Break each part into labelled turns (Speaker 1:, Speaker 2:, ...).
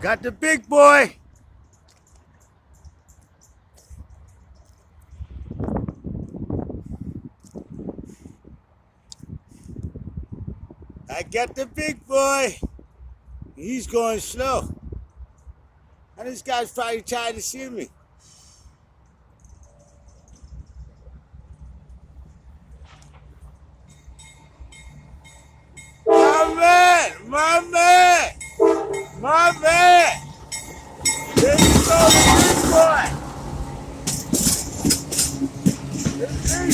Speaker 1: got the big boy. I got the big boy. He's going slow. And this guy's probably trying to see me. My man! My man! My man! There you go, the big boy! The big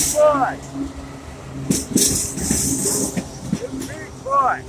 Speaker 1: boy!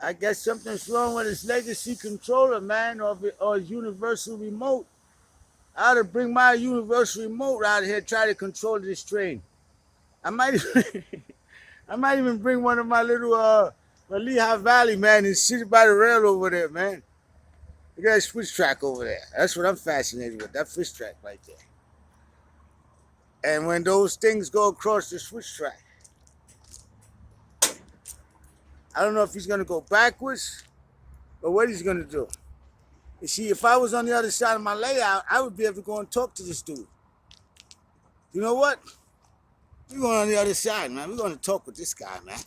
Speaker 1: I guess something's wrong with his legacy controller, man, or his universal remote. I ought to bring my universal remote out here, try to control this train. I might even bring one of my little my Lehigh Valley, man, and sit by the rail over there, man. Look at that switch track over there. That's what I'm fascinated with, that switch track right there. And when those things go across the switch track, I don't know if he's gonna go backwards or what he's gonna do. You see, if I was on the other side of my layout, I would be able to go and talk to this dude. You know what? We're going on the other side, man. We're going to talk with this guy, man.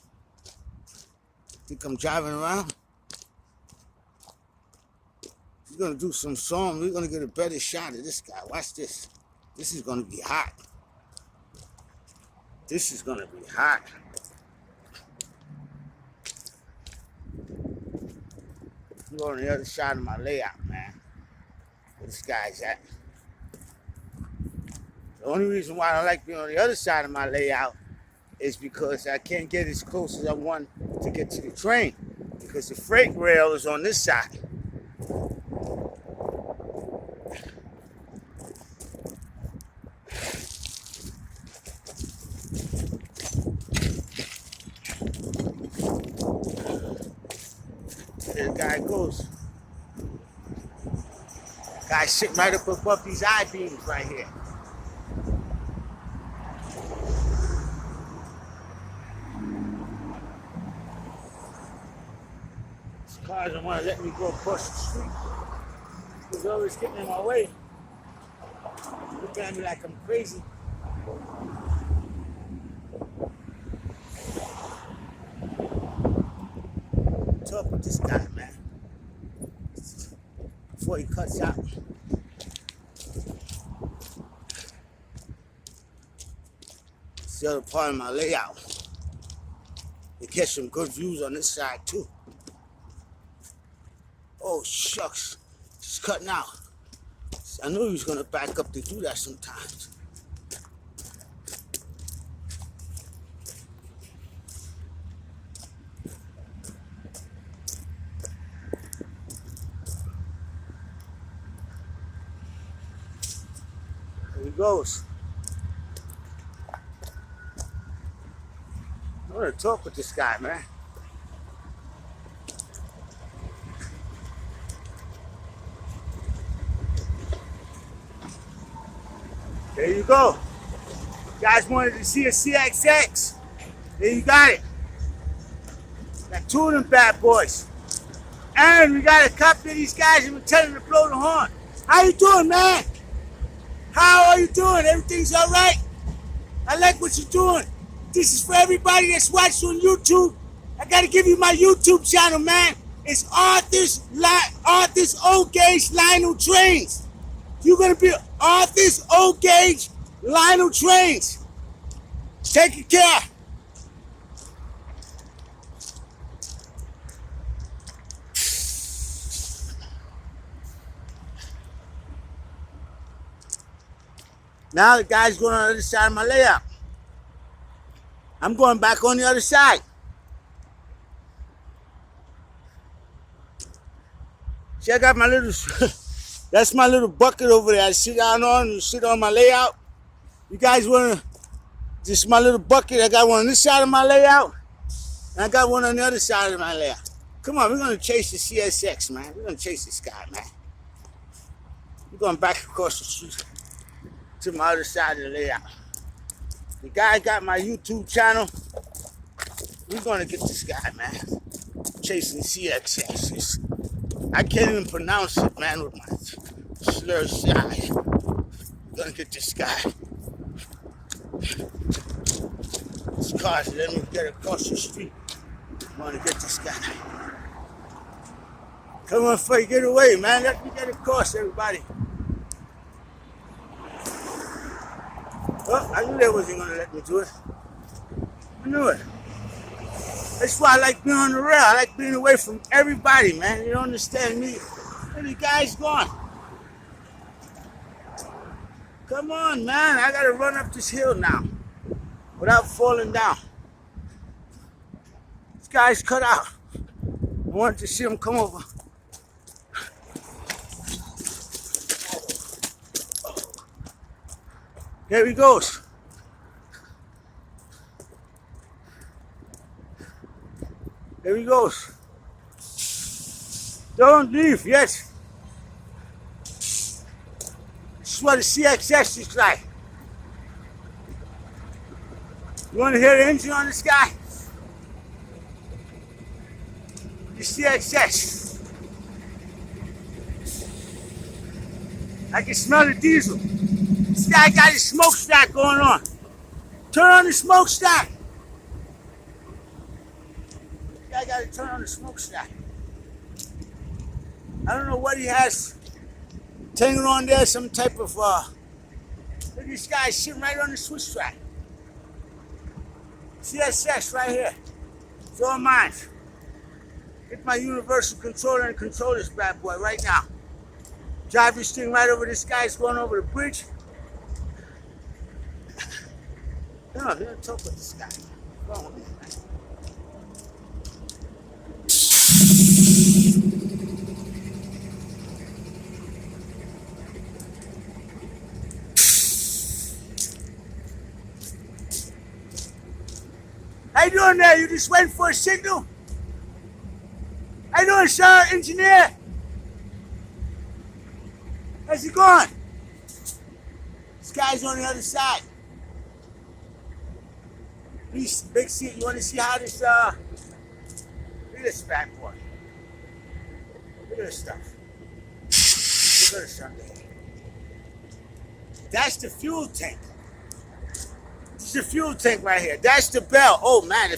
Speaker 1: Think I'm driving around? We're going to do some song. We're going to get a better shot of this guy. Watch this. This is going to be hot. This is going to be hot. I'm going on the other side of my layout, man. Where this guy's at. The only reason why I like being on the other side of my layout is because I can't get as close as I want to get to the train, because the freight rail is on this side. There the guy goes. Guy's sitting right up above these I-beams right here. Cars don't want to let me go across the street. He's always getting in my way. Looking at me like I'm crazy. Talk with this guy, man. Before he cuts out. It's the other part of my layout. You get some good views on this side too. Oh, shucks. He's cutting out. I knew he was going to back up to do that sometimes. There he goes. I want to talk with this guy, man. There you go. You guys wanted to see a CSX. There you got it. Got two of them bad boys. And we got a couple of these guys and we're telling them to blow the horn. How you doing, man? How are you doing? Everything's all right? I like what you're doing. This is for everybody that's watching on YouTube. I gotta give you my YouTube channel, man. It's Arthur's Old Gauge Lionel Trains. You're gonna be Arthur's Old Gauge Lionel Trains. Take it care. Now the guy's going on the other side of my layout. I'm going back on the other side. See, I got my little, that's my little bucket over there I sit down on and sit on my layout. You guys want to, this is my little bucket. I got one on this side of my layout, and I got one on the other side of my layout. Come on, we're going to chase the CSX, man. We're going to chase this guy, man. We're going back across the street to my other side of the layout. The guy got my YouTube channel. We're going to get this guy, man. Chasing CSX. I can't even pronounce it, man, with my slur side. We're going to get this guy. This car's letting me get across the street. I'm going to get this guy. Come on, Faye, get away, man. Let me get across, everybody. Oh, I knew they wasn't going to let me do it. I knew it. That's why I like being on the rail. I like being away from everybody, man. You don't understand me. Where the guy's gone? Come on, man. I got to run up this hill now without falling down. This guy's cut out. I wanted to see him come over. There he goes. There he goes. Don't leave yet. This is what a CSX is like. You want to hear the engine on this guy? The CSX. I can smell the diesel. This guy got his smokestack going on. Turn on the smokestack. This guy got to turn on the smokestack. I don't know what he has hanging on there, some type of, look at this guy sitting right on the switch track. CSX right here. It's all mine. Get my universal controller and control this bad boy right now. Drive this thing right over this guy. It's going over the bridge. No, you don't talk with this guy. What's wrong with me, man? How you doing there? You just waiting for a signal? How you doing, sir, engineer? How's it going? This guy's on the other side. He's big seat. You want to see how this, look at this bad boy. Look at this stuff. Look at this stuff there. That's the fuel tank. This is the fuel tank right here. That's the bell. Oh man,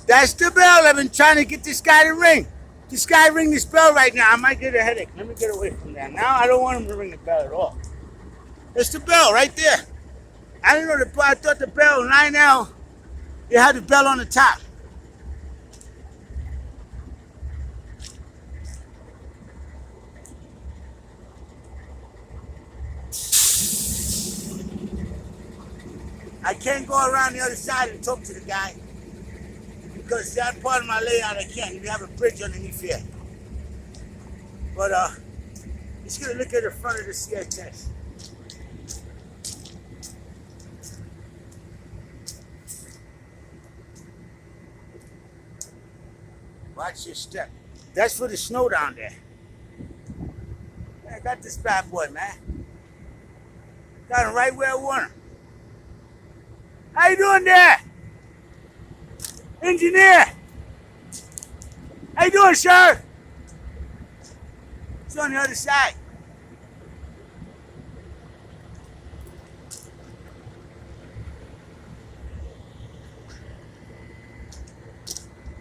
Speaker 1: that's the bell. I've been trying to get this guy to ring. This guy ring this bell right now. I might get a headache. Let me get away from that. Now I don't want him to ring the bell at all. It's the bell right there. I didn't know I thought the bell 9L. You had the bell on the top. I can't go around the other side and talk to the guy because that part of my layout I can't. You have a bridge underneath here. But just gonna look at the front of the CSX. Watch your step. That's for the snow down there. I got this bad boy, man. Got him right where I want him. How you doing there? Engineer. How you doing, sir? It's on the other side.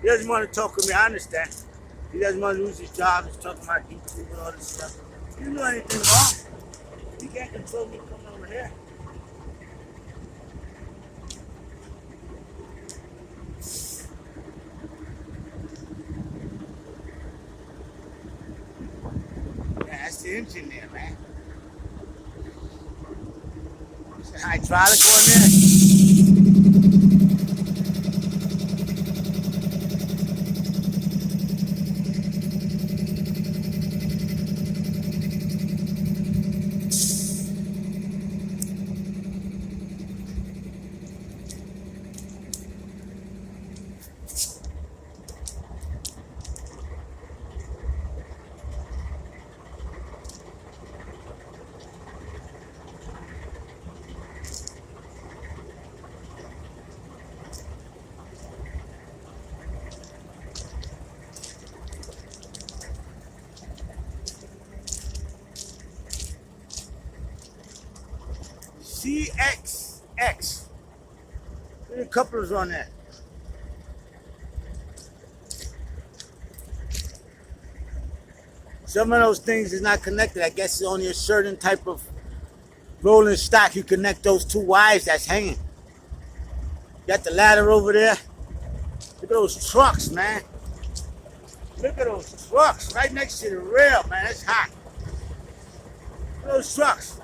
Speaker 1: He doesn't want to talk to me, I understand. He doesn't want to lose his job. He's talking about deep and all this stuff. He didn't do anything wrong. He can't control me coming over here. Yeah, that's the engine there, man. It's a hydraulic on there. CSX. There's a couplers on that. Some of those things is not connected. I guess it's only a certain type of rolling stock you connect those two wires that's hanging. Got the ladder over there. Look at those trucks, man. Look at those trucks right next to the rail, man. That's hot. Look at those trucks.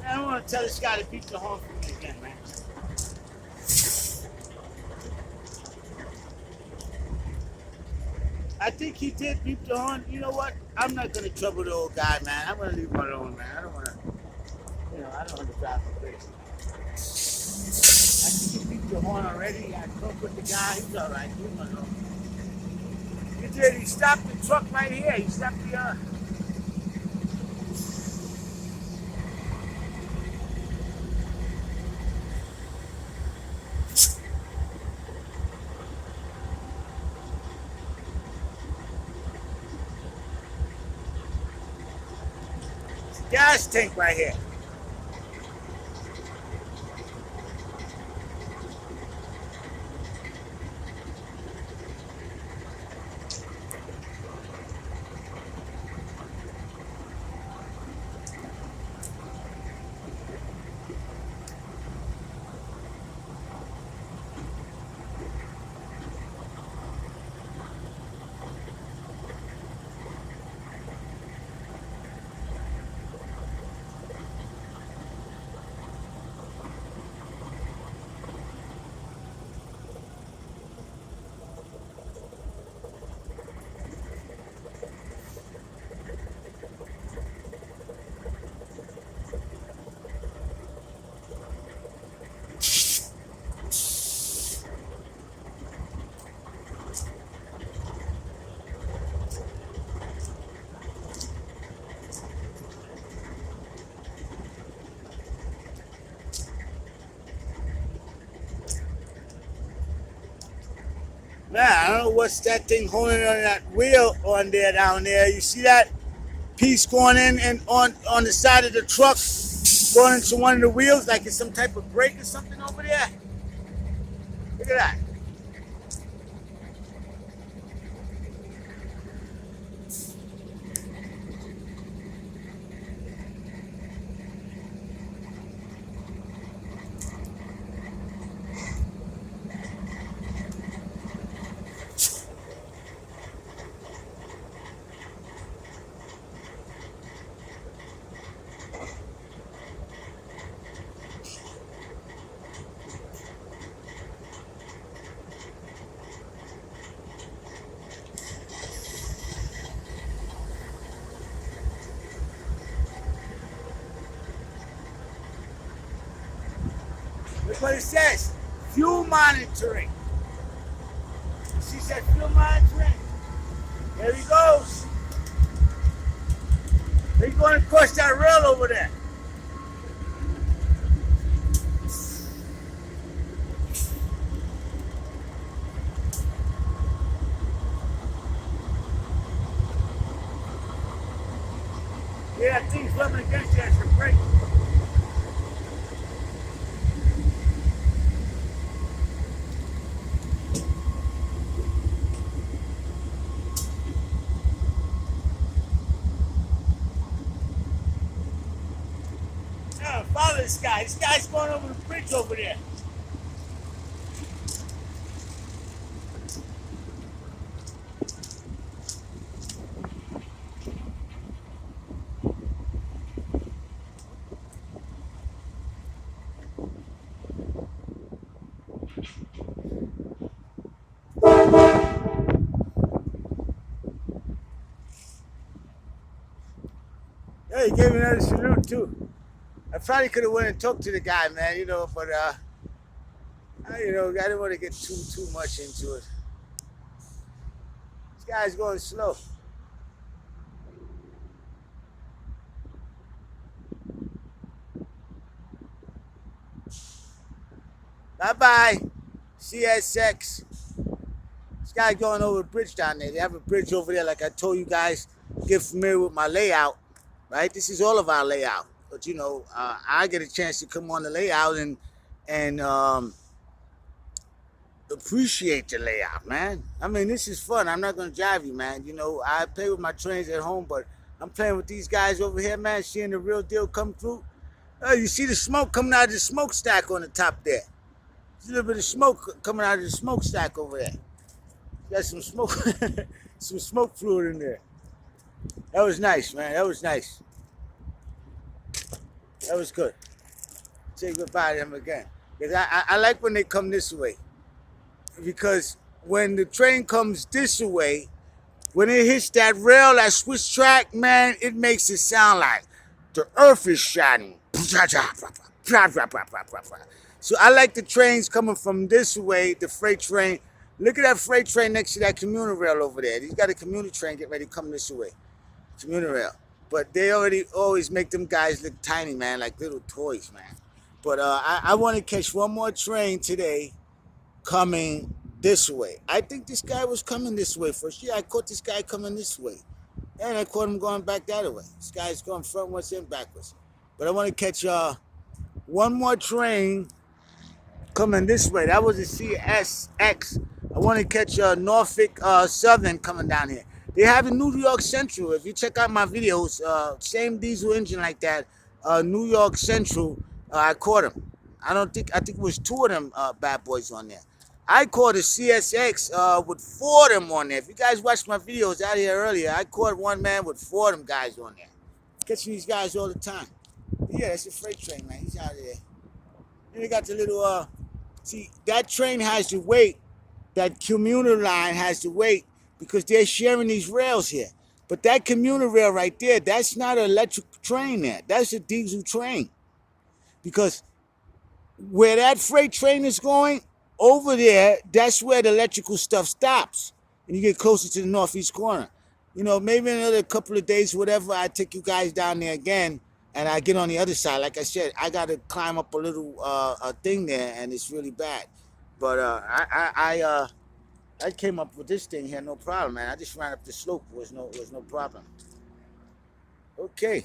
Speaker 1: Man, I don't want to tell this guy to beat the horn for me again, man. I think he did beat the horn. You know what? I'm not going to trouble the old guy, man. I'm going to leave him alone, man. I don't want to, I don't want to drive him crazy. I think he beat the horn already. I spoke with the guy. He's all right. Leave him alone. He did. He stopped the truck right here. He stopped the, gas tank right here. Man, I don't know what's that thing holding on that wheel on there down there. You see that piece going in and on the side of the truck, going into one of the wheels like it's some type of brake or something over there? Look at that. Look what it says. Fuel monitoring. She said fuel monitoring. There he goes. He's going across that rail over there. Yeah, things rubbing against you as you brake. Yeah, follow this guy. This guy's going over the bridge over there. Yeah, he gave me another salute too. I probably could have went and talked to the guy, man, but I didn't want to get too much into it. This guy's going slow. Bye bye, CSX. This guy's going over a bridge down there. They have a bridge over there, like I told you guys. Get familiar with my layout, right? This is all of our layout, but I get a chance to come on the layout and appreciate the layout, man. I mean, this is fun. I'm not gonna drive you, man. I play with my trains at home, but I'm playing with these guys over here, man. Seeing the real deal come through. You see the smoke coming out of the smokestack on the top there. There's a little bit of smoke coming out of the smokestack over there. Got some smoke, some smoke fluid in there. That was nice, man. That was nice. That was good. Say goodbye to them again. Because I like when they come this way. Because when the train comes this way, when it hits that rail, that switch track, man, it makes it sound like the earth is shining. So I like the trains coming from this way, the freight train. Look at that freight train next to that commuter rail over there. He's got a commuter train getting ready to come this way. Commuter rail. But they always make them guys look tiny, man, like little toys, man. But I want to catch one more train today coming this way. I think this guy was coming this way first. Yeah, I caught this guy coming this way. And I caught him going back that way. This guy's going frontwards and backwards. But I want to catch one more train coming this way. That was a CSX. I want to catch Norfolk Southern coming down here. They have in New York Central. If you check out my videos, same diesel engine like that, New York Central, I caught him. I think it was two of them bad boys on there. I caught a CSX with four of them on there. If you guys watched my videos out here earlier, I caught one man with four of them guys on there. Catching these guys all the time. Yeah, that's a freight train, man. He's out of there. And they got the little, see, that train has to wait. That commuter line has to wait because they're sharing these rails here. But that commuter rail right there, that's not an electric train there. That's a diesel train. Because where that freight train is going, over there, that's where the electrical stuff stops. And you get closer to the northeast corner. Maybe another couple of days, whatever, I take you guys down there again and I get on the other side. Like I said, I got to climb up a little thing there and it's really bad. But I came up with this thing here, no problem, man. I just ran up the slope. It was no problem. Okay.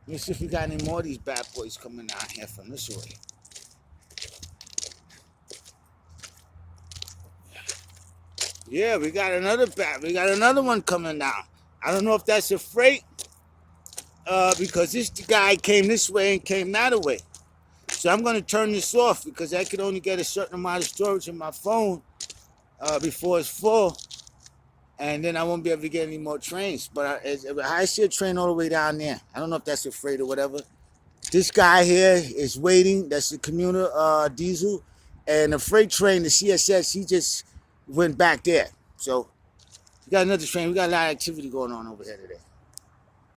Speaker 1: Let me see if we got any more of these bad boys coming down here from this way. Yeah, we got another one coming down. I don't know if that's a freight, because this guy came this way and came that way. So I'm going to turn this off because I can only get a certain amount of storage in my phone before it's full. And then I won't be able to get any more trains. But I see a train all the way down there. I don't know if that's a freight or whatever. This guy here is waiting. That's the commuter diesel. And the freight train, the CSX, he just went back there. So we got another train. We got a lot of activity going on over here today.